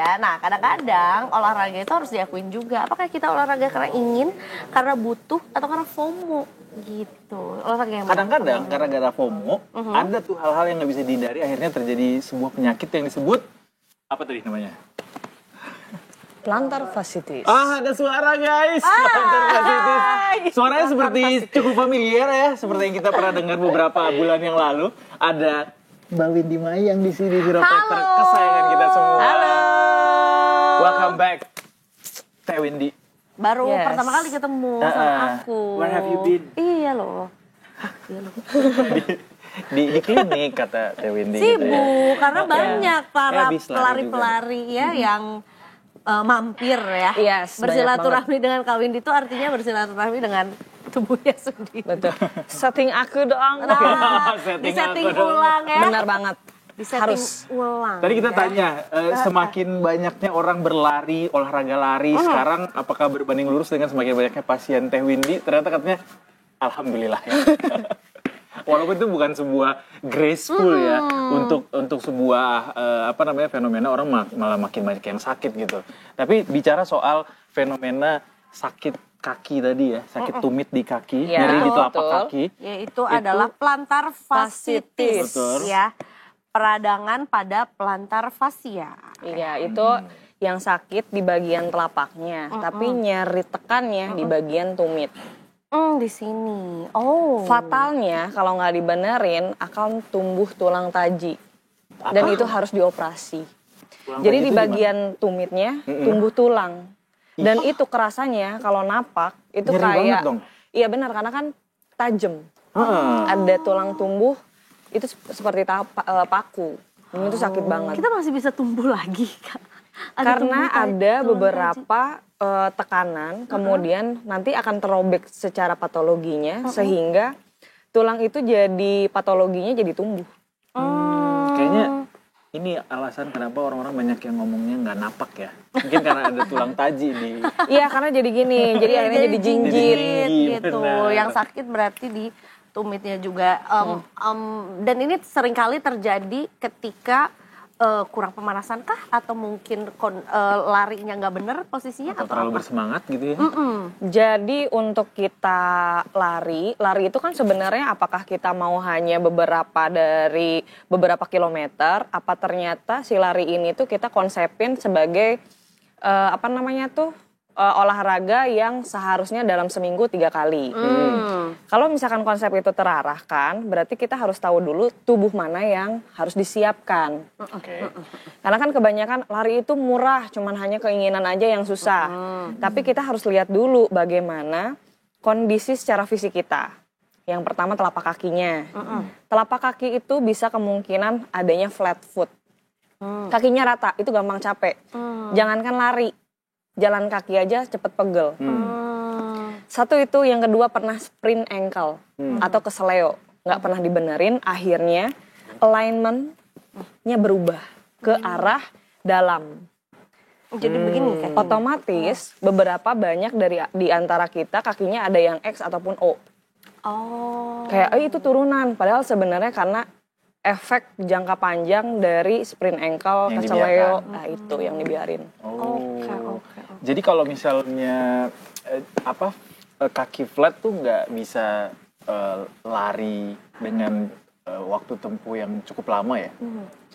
ya. Nah, kadang-kadang olahraga itu harus diakuin juga. Apakah kita olahraga karena ingin, karena butuh, atau karena FOMO gitu? Olahraga yang Kadang-kadang gara-gara FOMO, ada tuh hal-hal yang nggak bisa dihindari, akhirnya terjadi sebuah penyakit yang disebut apa tadi namanya? Plantar fasciitis. Ada suara guys, plantar fasciitis. Suaranya seperti cukup familiar ya, seperti yang kita pernah dengar beberapa bulan yang lalu. Ada Mbak Windy Mayang di sini, chiropractor kesayangan kita semua. Halo. Welcome back, Teh Windy. Baru pertama kali ketemu sama aku. Where have you been? Iya loh. Di klinik kata Teh Windy. Sibuk, gitu ya. karena banyak para habis lari pelari-pelari ya yang mampir ya. Yes, bersilaturahmi dengan Kak Windy itu artinya bersilaturahmi dengan tubuhnya sendiri. Betul. Setting aku doang. Di setting ulang ya. Benar banget. Di setting ulang. Tadi kita tanya, semakin banyaknya orang berlari, olahraga lari, sekarang apakah berbanding lurus dengan semakin banyaknya pasien Teh Windy? Ternyata katanya, alhamdulillah ya. Walaupun itu bukan sebuah graceful ya, untuk sebuah fenomena orang malah makin banyak yang sakit gitu. Tapi bicara soal fenomena sakit kaki tadi ya, sakit tumit di kaki, nyeri di telapak kaki. Itu adalah plantar fasciitis. Betul. Ya. Peradangan pada plantar fascia. Iya, itu yang sakit di bagian telapaknya, tapi nyeri tekannya di bagian tumit. Di sini. Oh. Fatalnya kalau nggak dibenerin akan tumbuh tulang taji. Dan itu harus dioperasi. Jadi di bagian tumitnya tumbuh tulang. Dan itu kerasanya kalau napak itu nyeri kayak banget dong. Iya benar, karena kan tajam. Ada tulang tumbuh itu seperti paku. Dan itu sakit banget. Kita masih bisa tumbuh lagi, Kak. Karena ada beberapa tekanan, kemudian nanti akan terobek secara patologinya, sehingga tulang itu jadi patologinya jadi tumbuh. Kayaknya ini alasan kenapa orang-orang banyak yang ngomongnya nggak napak ya. Mungkin karena ada tulang taji di... Iya, karena jadi gini, jadi akhirnya jadi jinjit. Gitu. Yang sakit berarti di tumitnya juga. Dan ini seringkali terjadi ketika kurang pemanasan kah? Atau mungkin larinya nggak bener posisinya? Atau terlalu bersemangat gitu ya? Jadi untuk kita lari itu kan sebenarnya apakah kita mau hanya beberapa kilometer, apa ternyata si lari ini tuh kita konsepin sebagai olahraga yang seharusnya dalam seminggu 3 kali. Kalau misalkan konsep itu terarahkan, berarti kita harus tahu dulu tubuh mana yang harus disiapkan. Karena kan kebanyakan lari itu murah, cuman hanya keinginan aja yang susah. Tapi kita harus lihat dulu bagaimana kondisi secara fisik kita. Yang pertama telapak kakinya. Telapak kaki itu bisa kemungkinan adanya flat foot. Kakinya rata, itu gampang capek. Jangankan lari. Jalan kaki aja cepet pegel. Satu itu, yang kedua pernah sprain ankle atau keseleo, nggak pernah dibenerin, akhirnya alignment-nya berubah ke arah dalam. Jadi begini kan? Otomatis beberapa banyak di antara kita kakinya ada yang X ataupun O. Kayak itu turunan, padahal sebenarnya karena efek jangka panjang dari sprain ankle, keseleo, itu yang dibiarin. Jadi kalau misalnya kaki flat tuh nggak bisa lari dengan waktu tempuh yang cukup lama ya?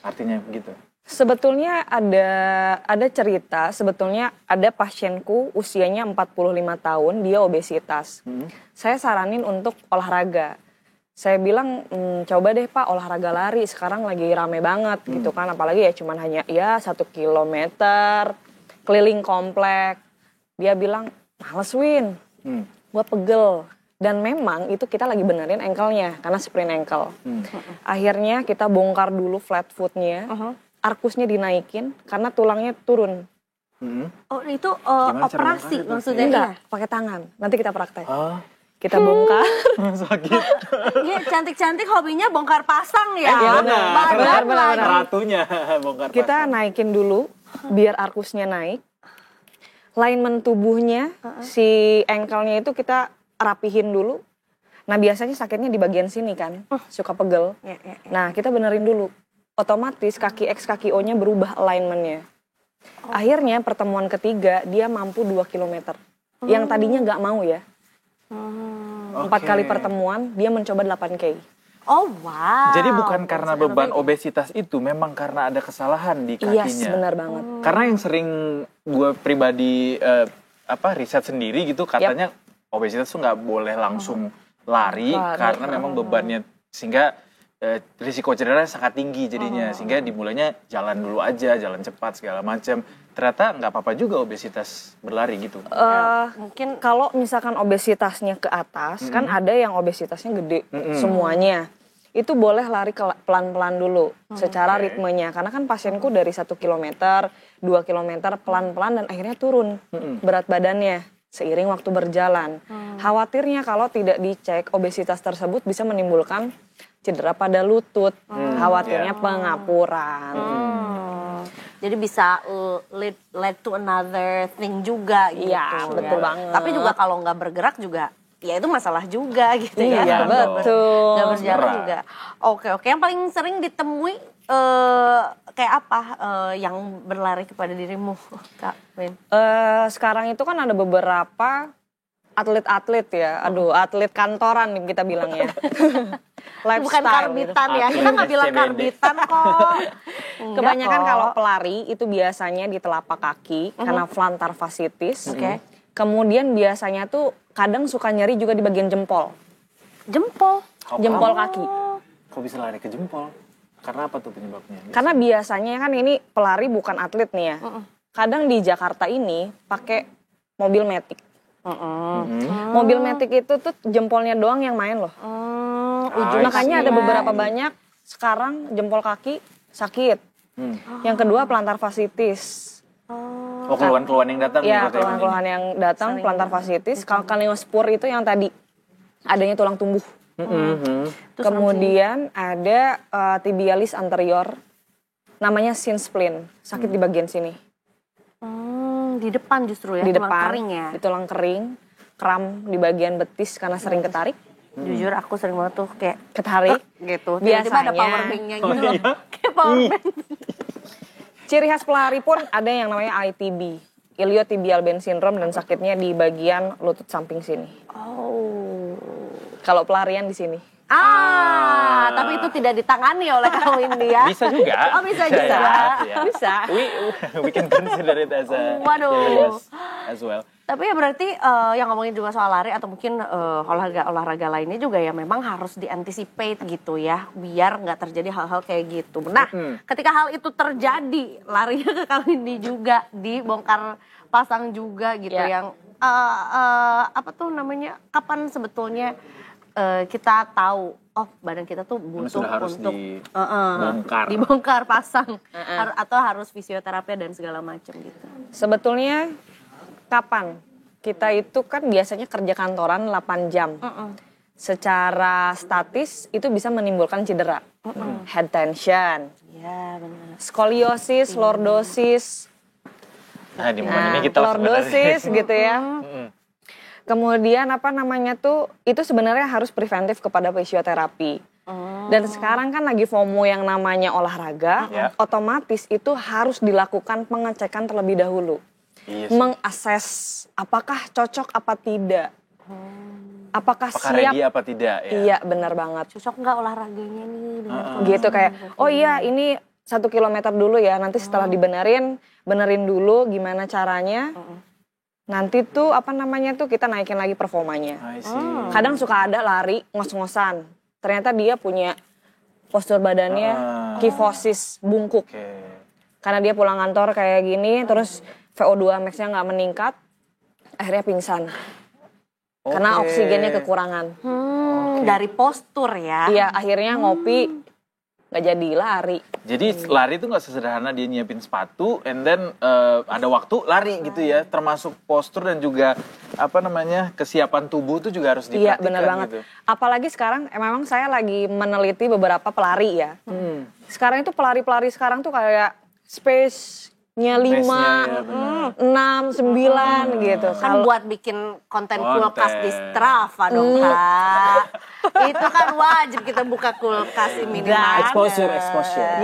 Artinya begitu? Sebetulnya ada cerita, sebetulnya ada pasienku usianya 45 tahun, dia obesitas. Saya saranin untuk olahraga. Saya bilang, coba deh Pak olahraga lari, sekarang lagi rame banget gitu kan. Apalagi ya cuman hanya 1 kilometer, keliling komplek. Dia bilang, males Win, gue pegel. Dan memang itu kita lagi benerin ankle-nya, karena sprain ankle. Akhirnya kita bongkar dulu flat foot-nya, arkusnya dinaikin, karena tulangnya turun. Itu operasi maksudnya? Enggak, pakai tangan. Nanti kita praktek. Kita bongkar. Sakit. Iya, cantik-cantik hobinya bongkar pasang ya. Benar. Ratunya bongkar pasang. Kita naikin dulu, biar arkusnya naik. Alignment tubuhnya, si ankle-nya itu kita rapihin dulu. Nah biasanya sakitnya di bagian sini kan, suka pegel. Nah kita benerin dulu. Otomatis kaki X, kaki O-nya berubah alignment-nya. Akhirnya pertemuan ketiga dia mampu 2 kilometer. Yang tadinya nggak mau ya. 4 kali pertemuan dia mencoba 8K. Oh wow. Jadi bukan karena beban obesitas itu, memang karena ada kesalahan di kakinya. Yes, benar banget. Karena yang sering gue pribadi riset sendiri gitu, katanya obesitas tuh nggak boleh langsung lari karena memang bebannya, sehingga risiko cedera sangat tinggi jadinya, sehingga dimulainya jalan dulu aja, jalan cepat segala macam. Ternyata nggak apa-apa juga obesitas berlari gitu. Mungkin kalau misalkan obesitasnya ke atas, kan ada yang obesitasnya gede semuanya. Itu boleh lari pelan-pelan dulu secara ritmenya. Karena kan pasienku dari 1 kilometer, 2 kilometer pelan-pelan dan akhirnya turun berat badannya seiring waktu berjalan. Khawatirnya kalau tidak dicek, obesitas tersebut bisa menimbulkan cedera pada lutut. Khawatirnya pengapuran. Jadi bisa lead to another thing juga gitu. Iya, betul banget. Tapi juga kalau nggak bergerak juga, ya itu masalah juga gitu ya. Iya, betul. Nggak berjalan juga. Oke. Yang paling sering ditemui kayak apa yang berlari kepada dirimu, Kak Win? Sekarang itu kan ada beberapa atlet-atlet ya. Aduh, atlet kantoran nih kita bilangnya. Bukan karbitan gitu. ya, kita nggak bilang karbitan kok. Kebanyakan kalau pelari itu biasanya di telapak kaki karena plantar fasciitis. Kemudian biasanya tuh kadang suka nyeri juga di bagian jempol. Jempol kaki. Kok bisa lari ke jempol? Karena apa tuh penyebabnya? Karena biasanya kan ini pelari bukan atlet nih ya. Kadang di Jakarta ini pakai mobil metik. Mobil metik itu tuh jempolnya doang yang main loh. Makanya ada beberapa banyak sekarang jempol kaki sakit. Yang kedua plantar fasciitis. Keluhan-keluhan yang datang. Ya, keluhan-keluhan yang datang plantar fasciitis. Kalkaniospor itu yang tadi adanya tulang tumbuh. Kemudian ada tibialis anterior, namanya shin splint, sakit di bagian sini. Di depan justru ya, di tulang depan, kering ya. di tulang kering, kram di bagian betis karena sering ketarik. Jujur aku sering banget tuh kayak Ketarik gitu. Biasanya Tiba-tiba ada power bank-nya gitu loh. Kayak power bank. Ciri khas pelari pun ada yang namanya ITB, iliotibial band syndrome, dan sakitnya di bagian lutut samping sini. Kalau pelarian di sini. Tapi itu tidak ditangani oleh Kak Windy ya. Bisa juga. Bisa juga. Bisa. We can consider it as a as well. Tapi ya berarti yang ngomongin juga soal lari atau mungkin olahraga lainnya juga ya memang harus diantisipate gitu ya, biar nggak terjadi hal-hal kayak gitu. Nah, ketika hal itu terjadi, larinya ke Kak Windy juga dibongkar pasang juga gitu yang apa tuh namanya? Kapan sebetulnya kita tahu badan kita tuh butuh untuk dibongkar pasang atau harus fisioterapi dan segala macam gitu. Sebetulnya kapan? Kita itu kan biasanya kerja kantoran 8 jam. Secara statis itu bisa menimbulkan cedera. Head tension. Iya, benar. Skoliosis, lordosis. Nah, di momen ini kita lordosis gitu ya. Kemudian itu sebenarnya harus preventif kepada fisioterapi. Dan sekarang kan lagi FOMO yang namanya olahraga, otomatis itu harus dilakukan pengecekan terlebih dahulu. Mengakses apakah cocok apa tidak. Apakah siap ready apa tidak ya? Iya, benar banget. Cocok nggak olahraganya nih? Gitu kayak, ini 1 kilometer dulu ya, nanti setelah benerin dulu gimana caranya. Nanti tuh kita naikin lagi performanya. Kadang suka ada lari ngos-ngosan. Ternyata dia punya postur badannya kifosis, bungkuk. Karena dia pulang kantor kayak gini, terus VO2 max-nya nggak meningkat, akhirnya pingsan. Karena oksigennya kekurangan. Dari postur ya? Iya, akhirnya ngopi, nggak jadi lari. Jadi lari itu nggak sesederhana dia nyiapin sepatu, and then ada waktu lari gitu ya. Termasuk postur dan juga kesiapan tubuh itu juga harus diperhatikan. Iya, benar banget. Gitu. Apalagi sekarang, memang saya lagi meneliti beberapa pelari ya. Sekarang itu pelari-pelari sekarang tuh kayak space-nya 5, 6, 9 gitu. Kan buat bikin konten kulkas di Strava dong Kak. Itu kan wajib kita buka kulkas minimal. Exposure.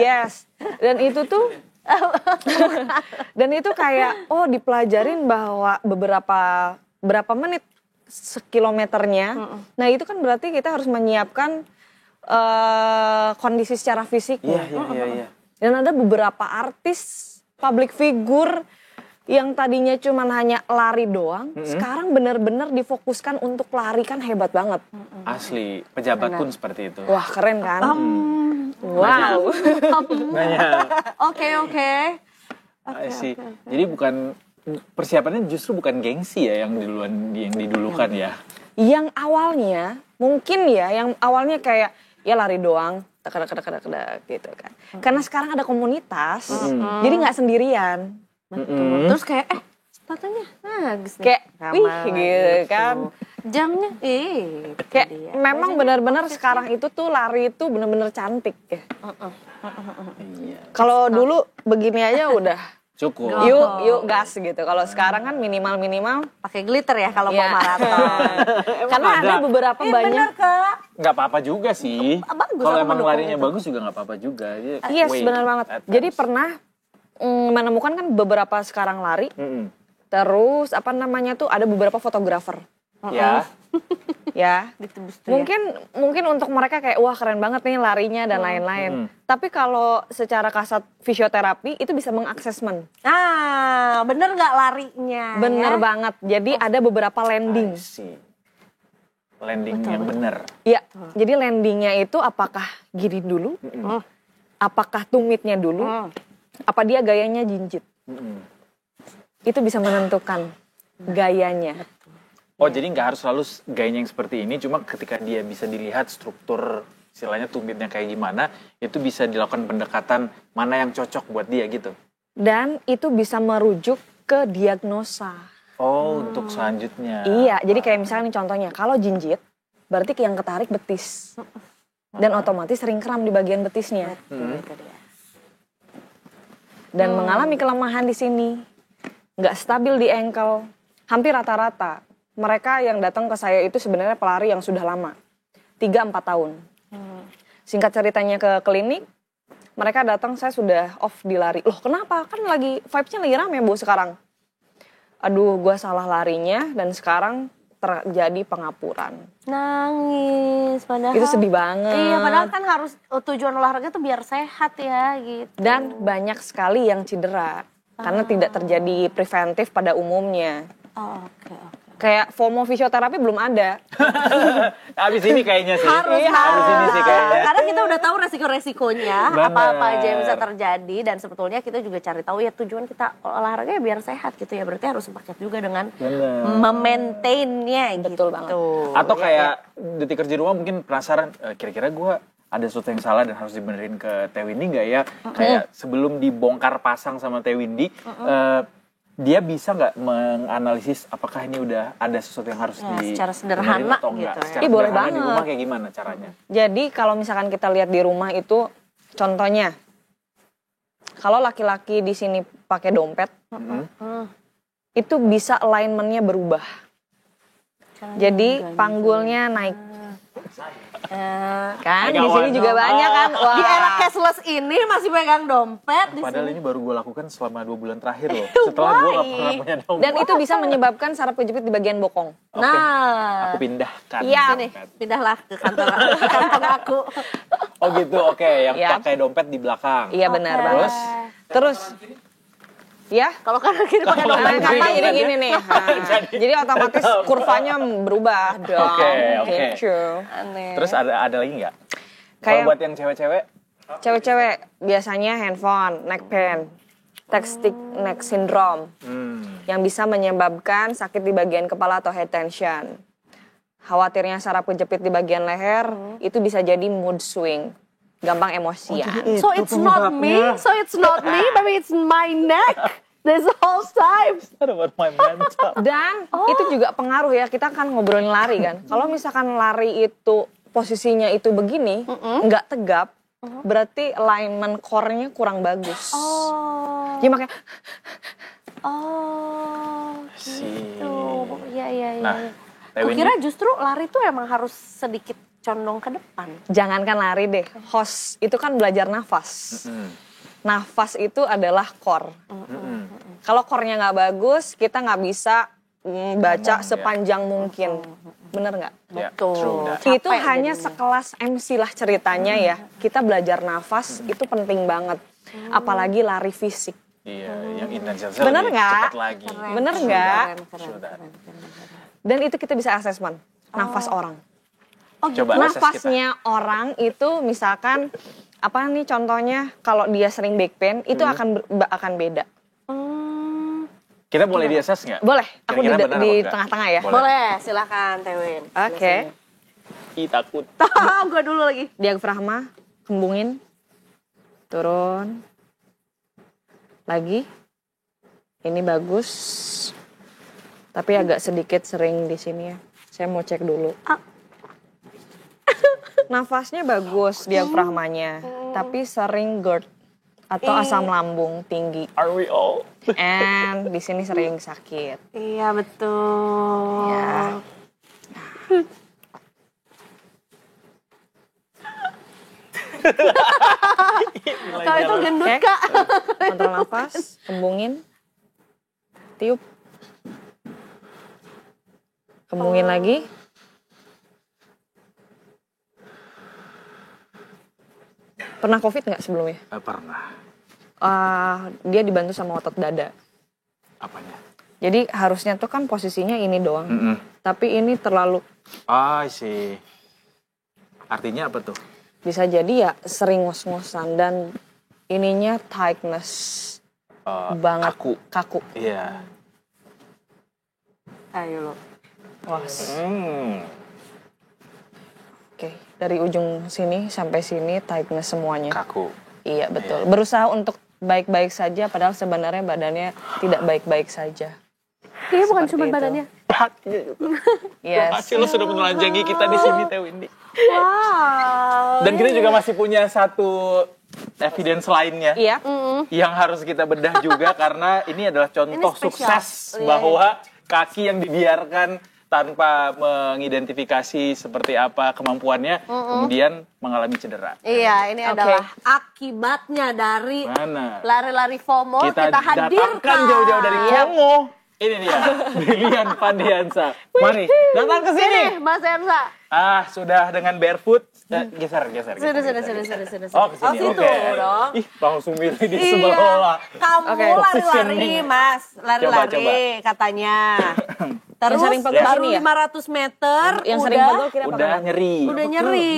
Yes. Dan itu tuh Dan itu kayak dipelajarin bahwa berapa menit sekilometernya. Nah itu kan berarti kita harus menyiapkan kondisi secara fisiknya. Iya. Dan ada beberapa artis, public figure yang tadinya cuman hanya lari doang, sekarang benar-benar difokuskan untuk lari, kan hebat banget. Asli, pejabat pun seperti itu. Wah keren kan? Wow. Banyak. Oke. Sih. Jadi bukan persiapannya justru bukan gengsi ya yang didulukan ya. Yang awalnya mungkin ya, yang awalnya kayak ya lari doang, tak gitu kan. Karena sekarang ada komunitas, jadi nggak sendirian. Betul. Terus kayak sepatunya kayak gitu kan. Jamnya kayak memang benar-benar sekarang itu tuh lari itu benar-benar cantik ya. Kalau dulu begini aja udah cukup. Yuk gas gitu. Kalau sekarang kan minimal pakai glitter ya kalau mau maraton. Karena ada beberapa banyak. Bener Kak. Nggak apa-apa juga sih. Bagus, kalau aku emang mendukung larinya itu. bagus juga nggak apa-apa juga. Yes, benar banget. Jadi pernah menemukan kan beberapa sekarang lari. Terus apa namanya tuh ada beberapa fotografer. Ya. Ya. Ditebus tuh ya. Mungkin untuk mereka kayak wah keren banget nih larinya dan lain-lain. Tapi kalau secara kasat fisioterapi itu bisa mengaksesmen. Nah, bener nggak larinya? Bener ya? banget. Jadi ada beberapa landing. Landing yang bener. Iya. Jadi landingnya itu apakah gini dulu? Apakah tumitnya dulu? Apa dia gayanya jinjit? Itu bisa menentukan gayanya. Oh jadi nggak harus selalu gayanya yang seperti ini, cuma ketika dia bisa dilihat struktur istilahnya tumitnya kayak gimana, itu bisa dilakukan pendekatan mana yang cocok buat dia gitu. Dan itu bisa merujuk ke diagnosa. Oh untuk selanjutnya. Iya, jadi kayak misalnya nih contohnya, kalau jinjit berarti yang ketarik betis. Dan otomatis sering kram di bagian betisnya. Dan mengalami kelemahan di sini. Nggak stabil di ankle. Hampir rata-rata. Mereka yang datang ke saya itu sebenarnya pelari yang sudah lama. 3-4 tahun. Singkat ceritanya ke klinik, mereka datang saya sudah off di lari. Loh kenapa? Kan vibes-nya lagi rame Bu sekarang. Aduh gue salah larinya dan sekarang terjadi pengapuran. Nangis padahal. Itu sedih banget. Iya padahal kan harus tujuan olahraga tuh biar sehat ya gitu. Dan banyak sekali yang cedera. Karena tidak terjadi preventif pada umumnya. Oke. Kayak FOMO fisioterapi belum ada. Abis ini kayaknya sih. Harus. Abis ini sih kayaknya. Karena kita udah tahu resiko-resikonya, Bener. apa-apa aja yang bisa terjadi dan sebetulnya kita juga cari tahu ya tujuan kita olahraga ya biar sehat gitu ya. Berarti harus sepaket juga dengan memaintainnya gitu. Betul banget. Atau kayak detik kerja rumah mungkin penasaran, kira-kira gue ada sesuatu yang salah dan harus dibenerin ke Teh Windy nggak ya? Kayak sebelum dibongkar pasang sama Teh Windy, dia bisa nggak menganalisis apakah ini udah ada sesuatu yang harus secara sederhana atau enggak? gitu ya. Secara Boleh sederhana banget. di rumah kayak gimana caranya? Jadi kalau misalkan kita lihat di rumah itu, contohnya, kalau laki-laki di sini pakai dompet, itu bisa alignment-nya berubah. Jadi panggulnya naik. Kan di sini juga banyak kan. Wah. Di era cashless ini masih pegang dompet di Padahal sini. ini baru gue lakukan selama 2 bulan terakhir loh. Setelah gue gak pernah punya dompet. Dan itu bisa menyebabkan saraf kejepit di bagian bokong. Oke. Nah, Aku pindahkan. Iya. sini pindahlah ke kantor kantong aku. Oh gitu, oke. Yang Iya. pakai dompet di belakang. Iya benar Oke. banget. Terus, ya Kalau kanan kiri pakai Kalau dompet kanan karena kiri jadi gini nih. Jadi otomatis kurvanya berubah dong. Oke. Gitu. aneh. Terus ada lagi nggak? Kalau Kayak- buat yang cewek-cewek, Cewek-cewek biasanya handphone, neck pain, text neck syndrome yang bisa menyebabkan sakit di bagian kepala atau head tension. Khawatirnya saraf kejepit di bagian leher itu bisa jadi mood swing, gampang emosian. So it's not me, but it's my neck. This whole time. what about my mental? Dan itu juga pengaruh ya, kita kan ngobrolin lari kan. Kalau misalkan lari itu posisinya itu begini, nggak tegap, berarti alignment core-nya kurang bagus. Oh, Jadi makanya gitu. Iya. Nah, Teh Windy, Kukira justru lari tuh emang harus sedikit condong ke depan. jangankan lari deh, host itu kan belajar nafas. nafas itu adalah core. Kalau core-nya nggak bagus, kita nggak bisa baca sepanjang mungkin. Bener nggak? Betul. Itu Capek hanya jadinya. sekelas MC lah ceritanya ya. Kita belajar nafas itu penting banget. Apalagi lari fisik. Iya, yang intensitasnya Bener lebih nggak? cepat lagi. Bener nggak? Sudah. Dan itu kita bisa asesmen nafas orang. Coba akses kita. Nafasnya orang itu misalkan apa nih contohnya kalau dia sering back pain itu akan beda. Kita boleh di-assess nggak? Boleh, aku Kira-kira benar apa di enggak? tengah-tengah ya. Boleh. Boleh, silakan Tewin. Oke. Ih, takut. Gue dulu lagi. Diafragma, kembungin. Turun. Lagi. Ini bagus. Tapi agak sedikit sering di sini ya. Saya mau cek dulu. Nafasnya bagus diafragmanya, tapi sering GERD atau asam lambung tinggi. Are we all? And di sini sering sakit. Iya betul. Ya. Kalau itu gendut Oke. Kak. Kontrol nafas, kembungin. Tiup. Kembungin lagi. Pernah COVID nggak sebelumnya? Pernah. Dia dibantu sama otot dada. Apanya? Jadi harusnya tuh kan posisinya ini doang. Mm-mm. Tapi ini terlalu, Sih. Artinya apa tuh? bisa jadi ya sering ngos-ngosan dan ininya tightness banget. Kaku. Iya. Ayo lo. Oke, dari ujung sini sampai sini tightness semuanya. Kaku. Iya betul. Berusaha untuk baik-baik saja padahal sebenarnya badannya tidak baik-baik saja. Iya bukan Seperti cuma itu. badannya. Hatinya juga. Yes. Makasih lo sudah menelanjangi kita di sini, Teh Windy. Wow. Dan kita juga masih punya satu evidence lainnya. Iya. Yang harus kita bedah juga karena ini adalah contoh Ini spesial. sukses Iya, bahwa kaki yang dibiarkan tanpa mengidentifikasi seperti apa kemampuannya kemudian mengalami cedera. Iya, ini Oke. adalah akibatnya dari Mana? lari-lari FOMO kita, hadirkan. datangkan jauh-jauh dari Kongo. Ini dia, Brilian Pandiansa. Mari, datang ke sini. Sini, Mas Ensa. Sudah dengan barefoot. Geser. Sudah. Oh, ke sini. situ Oke. dong. Ih, langsung milih di Iya, sebelah. kamu Oke. lari-lari, Positioning. Mas. Lari-lari Coba. katanya. Terus Yang sering pegel baru sini ya? 500 meter Yang udah, sering pegel kira apa Udah kanan? nyeri. udah nyeri.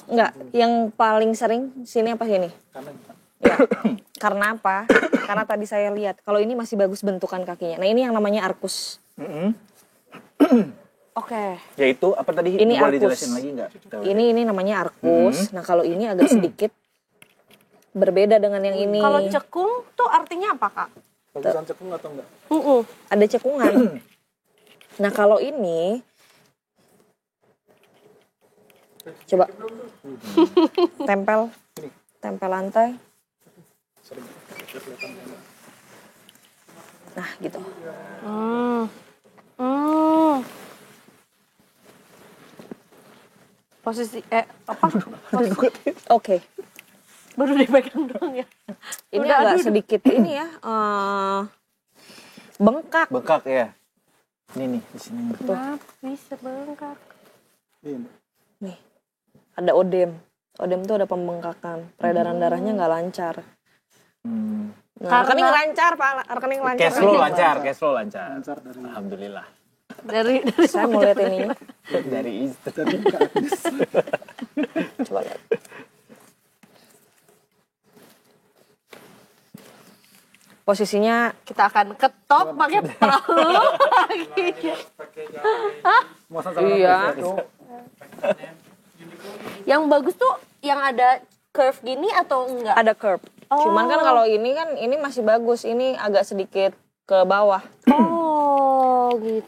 Enggak, yang paling sering sini apa sini? Ya. Karena apa? Karena tadi saya lihat kalau ini masih bagus bentukan kakinya. Nah, ini yang namanya arkus. Oke. Yaitu apa tadi? Ini Boleh arkus. dijelasin lagi nggak? Ini namanya arkus. Nah, kalau ini agak sedikit berbeda dengan yang ini. Kalau cekung tuh artinya apa, Kak? Bagusan cekung atau enggak? Ada cekungan. Nah, kalau ini coba tempel lantai. Nah, gitu. Posisi apa? Oke. Baru dipegang doang ya. Ini Udah, agak aduh. sedikit ini ya, bengkak. Bengkak ya. Ini nih di sini. Kenapa bisa bengkak? Iya. Nih, ada odem. Odem tuh ada pembengkakan. Peredaran darahnya nggak lancar. Nah, Karena- rekening lancar, Pak. Rekening lancar. Cash flow lancar. Lancar dari Alhamdulillah. Dari Saya mau lihat ininya. Dari istri. dari Kak Agnes. Coba lihat. Posisinya kita akan ketop pakai perahu lagi. Masa sama Iya. itu. Yang bagus tuh yang ada curve gini atau enggak? ada curve. Cuman kan kalau ini kan ini masih bagus. Ini agak sedikit ke bawah. Oh, gitu.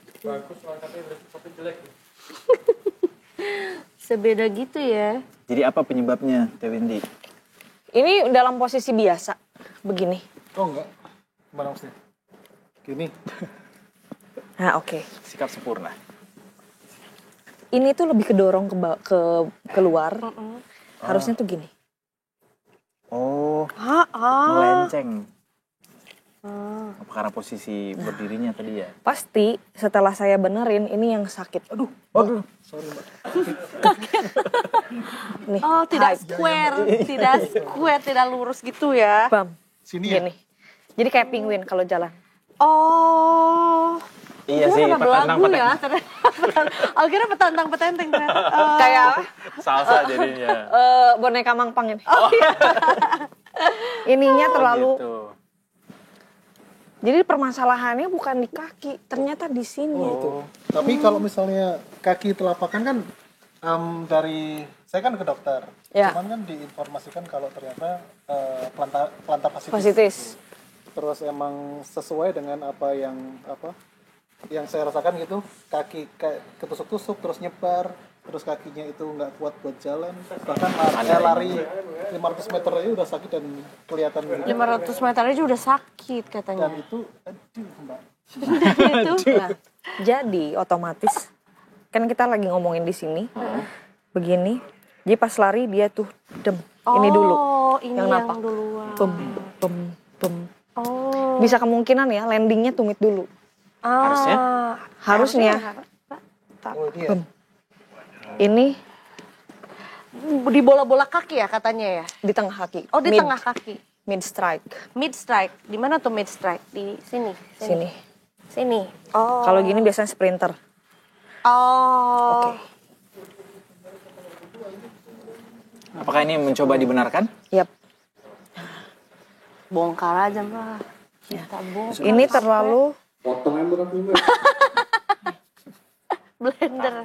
Sebeda gitu ya. Jadi apa penyebabnya, Teh Windy? Ini dalam posisi biasa. Begini. Oh enggak. Mana maksudnya? Gini. Nah, oke. Sikap sempurna. Ini tuh lebih kedorong keluar. Harusnya tuh gini. Oh, Ah, melenceng. Apa karena posisi berdirinya tadi ya? Pasti setelah saya benerin ini yang sakit. Aduh, Sorry mbak. nih. Oh, tidak Hai. square, tidak lurus gitu ya. Bam. Sini ya? Gini. Jadi kayak penguin kalau jalan. Oh. Iya Itu sih, nama lagu petantang-petantang. ya. Oh, kira petantang petenteng ternyata. Kayak Salsa jadinya. boneka mangpang ini. Oh iya. Ininya terlalu. Gitu. Jadi permasalahannya bukan di kaki, ternyata di sini. Itu. Tapi kalau misalnya kaki telapakan kan saya kan ke dokter. Ya. Cuman kan diinformasikan kalau ternyata plantar fasciitis. Fasciitis. Terus emang sesuai dengan apa yang saya rasakan gitu, kaki kayak ketusuk-tusuk terus nyebar, terus kakinya itu nggak kuat buat jalan, bahkan lari 500 meter aja udah sakit dan kelihatan gitu. 500 meter aja udah sakit katanya. Dan itu aduh mbak, Itu. Nah, jadi otomatis kan kita lagi ngomongin di sini, begini. Jadi pas lari dia tuh ini dulu, Oh, ini yang yang napak. duluan. Pem. Oh. Bisa kemungkinan ya landingnya tumit dulu. Harusnya? Harusnya. oh dia. Ini Di bola-bola kaki ya katanya ya? di tengah kaki. Oh, di Mid- tengah kaki. Mid strike. Mid strike. Di mana tuh mid strike? Di sini. Sini. Sini. Oh. Kalau gini biasanya sprinter. Oh. Oke. Apakah ini mencoba dibenarkan? Yap. Bongkar aja, Mbak. Kita bongkar. Ini terlalu Blender.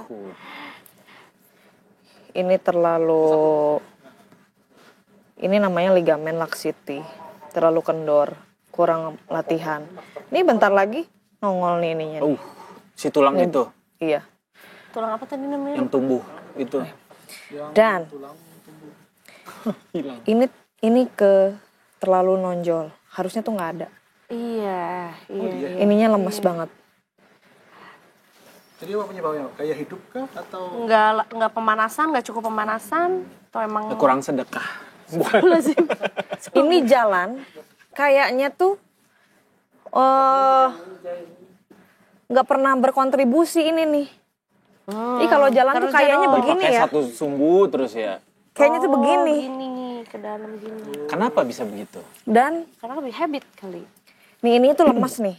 ini namanya ligamen laxity. Terlalu kendor, kurang latihan. Ini bentar lagi nongol nih ininya. nih. Si tulang itu Iya. Tulang apa tadi namanya? yang tumbuh itu. Dan ini ke terlalu nonjol. Harusnya tuh nggak ada. Iya. Ininya lemes banget. Jadi apa penyebabnya? Kayak hidup kah atau Enggak pemanasan, enggak cukup pemanasan atau emang Kurang sedekah. lazim. Ini jalan kayaknya tuh nggak pernah berkontribusi ini nih. Ih kalau jalan tuh Terus kayaknya jalan. begini Pakai ya. satu sumbu terus ya. Kayaknya tuh begini. Gini ke dalam gini. Kenapa bisa begitu? Dan Karena lebih habit kali. nih ini tuh lemas nih.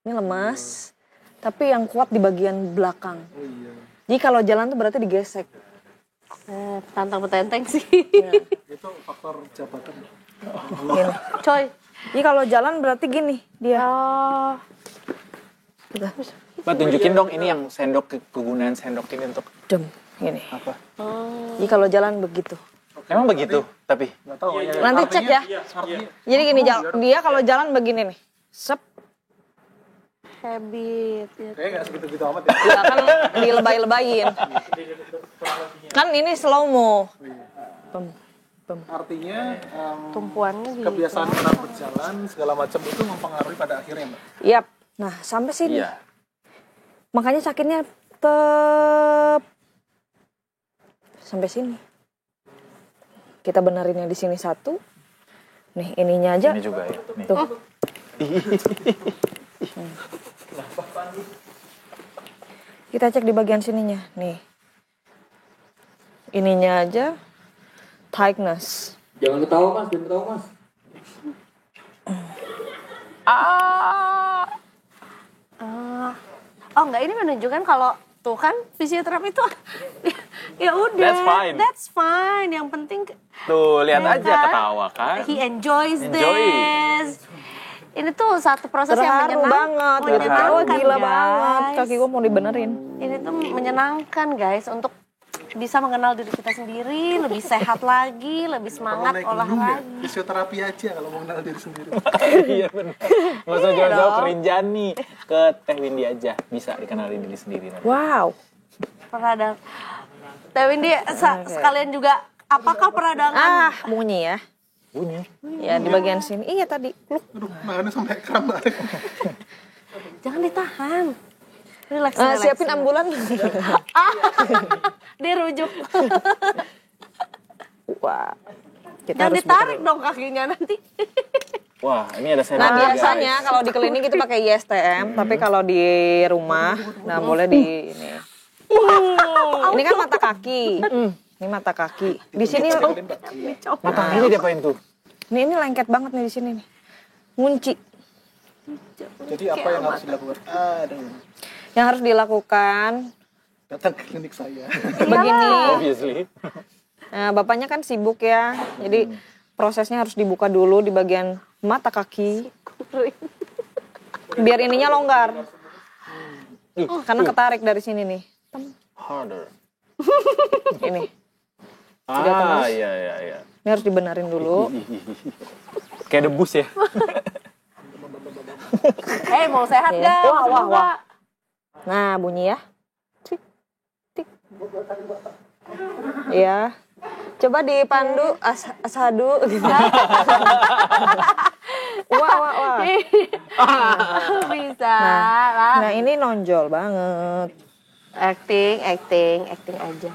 Ini lemas. Tapi yang kuat di bagian belakang. Jadi kalau jalan tuh berarti digesek. Tantang petenteng sih. itu faktor jabatan? Gini. Coy. Jadi kalau jalan berarti gini dia. Oh. Gitu. Mbak tunjukin dong ini yang kegunaan sendok ini untuk Dem. Gini. apa? Jadi kalau jalan begitu. Emang begitu tapi Nggak tahu. Nanti cek ya. Artinya Jadi gini dia kalau jalan begini nih. Sep. Habit. Ya. kayak nggak segitu-gitu amat ya. Ya kan dilebay-lebayin. Kan ini slow mo. Artinya Tumpuannya gitu. kebiasaan orang berjalan segala macam itu mempengaruhi pada akhirnya mbak. Yap. Nah sampai sini. iya. Makanya sakitnya sampai sini. Kita benerin yang di sini satu. Nih ininya aja. Ini juga ya. Nih. Tuh. Kita cek di bagian sininya. Nih. Ininya aja tightness. Jangan ketawa mas, jangan ketawa mas. Oh enggak, ini menunjukkan kalau tuh kan fisioterapi itu ya udah. That's fine. That's fine. Yang penting Tuh, lihat ya aja kan? ketawa kan. He enjoys Enjoy. this. Ini tuh satu proses yang Terharu banget. menyenangkan, Ketawa gila guys. banget. Kaki gue mau dibenerin. Ini tuh menyenangkan guys untuk bisa mengenal diri kita sendiri, lebih sehat lagi, lebih semangat Kalau naik gunung ya, olahraga. fisioterapi aja kalau mau mengenal diri sendiri. Iya benar. Nggak usah jauh-jauh ke Rinjani, ke Teh Windy aja bisa dikenalin diri sendiri. nanti. Wow. Peradangan. Teh Windy sekalian juga apakah peradangan? Bunyi ya. Bunyi. Ya di bagian sini. Iya tadi. Luk. Aduh, tangannya sampai kram banget. Jangan ditahan. Relax, Siapin ambulan. Dirujuk. Wah. Kita Jangan harus ditarik dong kakinya nanti. Wah, ini ada saya. Nah biasanya kalau di klinik itu pakai ISTM, tapi kalau di rumah, nah boleh di ini. Ini kan mata kaki. Ini mata kaki. Di sini Mata ini diapain tuh? ini lengket banget nih di sini nih. Ngunci. Jadi apa yang harus dilakukan? Aduh, Yang harus dilakukan datang ke klinik saya. begini. Obviously. Nah, bapaknya kan sibuk ya. Jadi prosesnya harus dibuka dulu di bagian mata kaki. Biar ininya longgar. Karena ketarik dari sini nih. Harder. Ini. Iya. Ini harus dibenerin dulu. Kayak debus ya. Mau sehat Iya. gak? Wah. Nah, bunyi ya. Tik, tik. Iya. Coba dipandu ashadu gitu. Wah. Bisa lah. Nah, ini nonjol banget. Acting aja.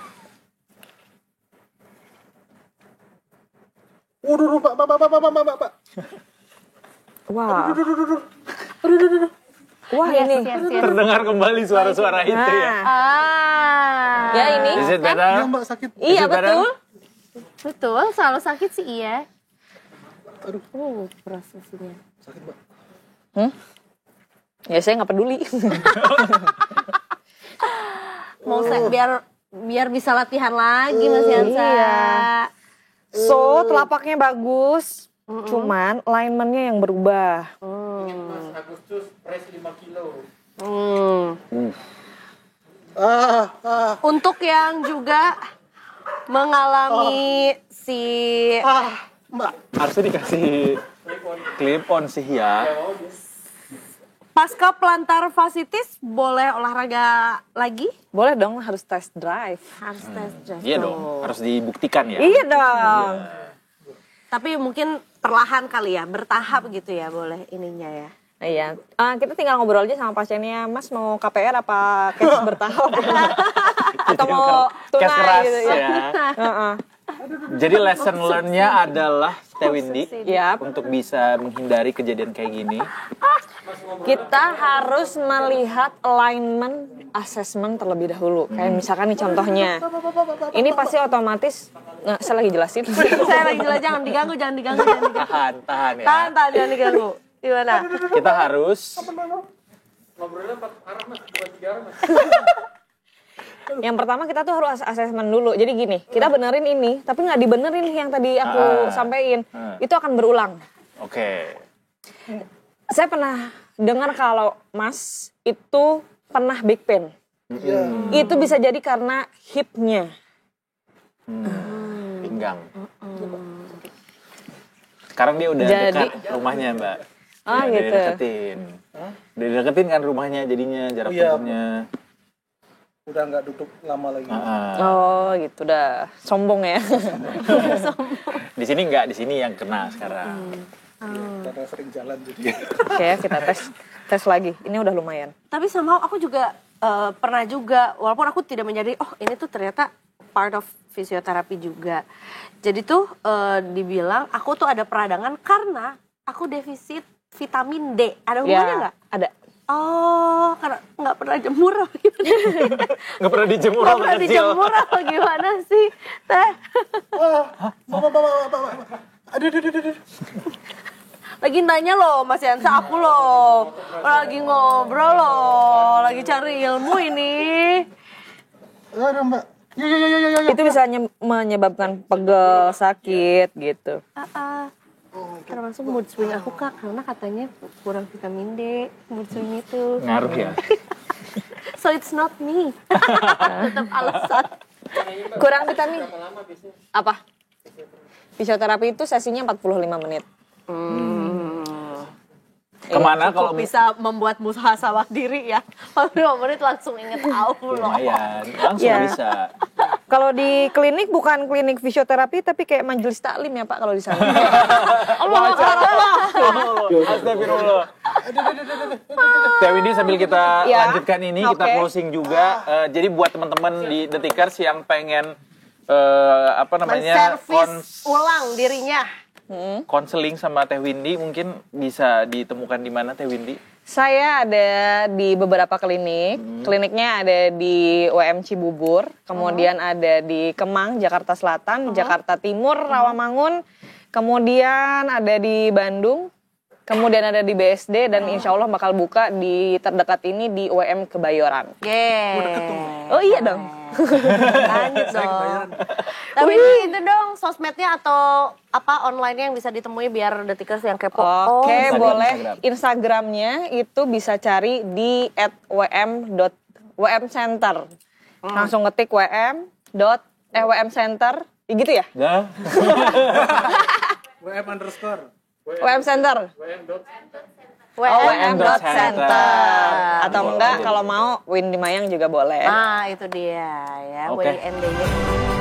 Waduh, Pak. Wah. Wah, ini. Yes. Terdengar kembali suara-suara itu ya. Nah. Ya, ini. Is it better? Iya, Mbak, sakit. Iya, betul. Betul, selalu sakit sih iya. Aduh, Prosesnya. sakit, Mbak. Ya, saya nggak peduli. Mau biar bisa latihan lagi Mas Yansa. Iya. So, telapaknya bagus. Cuman alignment-nya yang berubah. Mas Agustus press 5 kilo. Untuk yang juga mengalami Mbak. Harusnya dikasih clip on sih ya. pasca plantar fasciitis boleh olahraga lagi? Boleh dong, harus test drive. Harus tes drive. Iya dong, harus dibuktikan ya. Iya dong. Tapi mungkin perlahan kali ya, bertahap gitu ya boleh ininya ya. Iya, kita tinggal ngobrol aja sama pasiennya, Mas mau KPR apa cash bertahap? Atau mau Cash tunai keras gitu ya? ya. Jadi lesson learn-nya adalah Teh Windy Yap. untuk bisa menghindari kejadian kayak gini. Kita harus melihat alignment assessment terlebih dahulu. Kayak misalkan nih contohnya, ini pasti otomatis, nggak, saya lagi jelasin. Saya lagi jelas, jangan diganggu. Tahan ya. Tahan, jangan diganggu. Gimana? Kita harus Ngobrolnya 4 arah mas, bukan 3 arah mas. Yang pertama kita tuh harus assessment dulu. Jadi gini, kita benerin ini, tapi nggak dibenerin yang tadi aku sampein. Itu akan berulang. oke. Saya pernah dengar kalau Mas itu pernah back pain. Itu bisa jadi karena hipnya. Pinggang. Sekarang dia udah Jadi- dekat rumahnya, Mbak. Ah, Ya, gitu. Udah deketin. Udah deketin kan rumahnya jadinya jarak Iya. tempuhnya. Udah nggak duduk lama lagi. Oh gitu dah, sombong ya. Di sini enggak, di sini yang kena sekarang. Karena sering jalan jadi. Oke, kita tes lagi. Ini udah lumayan. Tapi somehow aku juga pernah juga, walaupun aku tidak menjadi, oh ini tuh ternyata part of fisioterapi juga. Jadi tuh dibilang aku tuh ada peradangan karena aku defisit vitamin D. Ada hubungannya nggak? Ada. Oh, karena nggak pernah jemur apa gimana? Nggak pernah dijemur Nggak waktu pernah kecil. dijemur apa gimana sih, Teh? Aduh. Lagi nanya loh Mas Yansa, aku loh. Lagi ngobrol loh, lagi cari ilmu ini. Aduh, Mbak. Ya. Itu bisa menyebabkan pegel, sakit gitu. Termasuk mood swing aku Kak, karena katanya kurang vitamin D, mood swing itu. Ngaruh ya. So it's not me. Tetap alasan. Kurang vitamin. Apa? Fisioterapi itu sesinya 45 menit. Kemana kalau Kok bisa membuat muhasabah diri ya? 45 menit langsung inget Allah. lumayan, langsung Iya. bisa. Kalau di klinik bukan klinik fisioterapi tapi kayak majelis taklim ya Pak kalau di sana. Allah. Astagfirullah. Teh Windy sambil kita Ya, lanjutkan ini, kita oke. closing juga. Jadi buat teman-teman di Detikers yang pengen apa namanya menservis ulang dirinya. konseling sama Teh Windy mungkin bisa ditemukan di mana Teh Windy? Saya ada di beberapa klinik. Kliniknya ada di UM Cibubur, kemudian ada di Kemang, Jakarta Selatan, Jakarta Timur, Rawamangun, kemudian ada di Bandung, kemudian ada di BSD, dan insya Allah bakal buka di terdekat ini di UM Kebayoran. Oh iya dong. Lanjut dong. Tapi itu dong sosmednya atau apa online-nya yang bisa ditemui biar detikers yang kepo. Oke, Instagram, boleh. Instagram. Instagramnya itu bisa cari di @wm.wmcenter. Langsung ngetik wm gitu ya? Nah, WM_. wmcenter. wm.center. Atau enggak kalau mau Windy Mayang juga boleh. Nah, itu dia ya, Oke. WND-nya.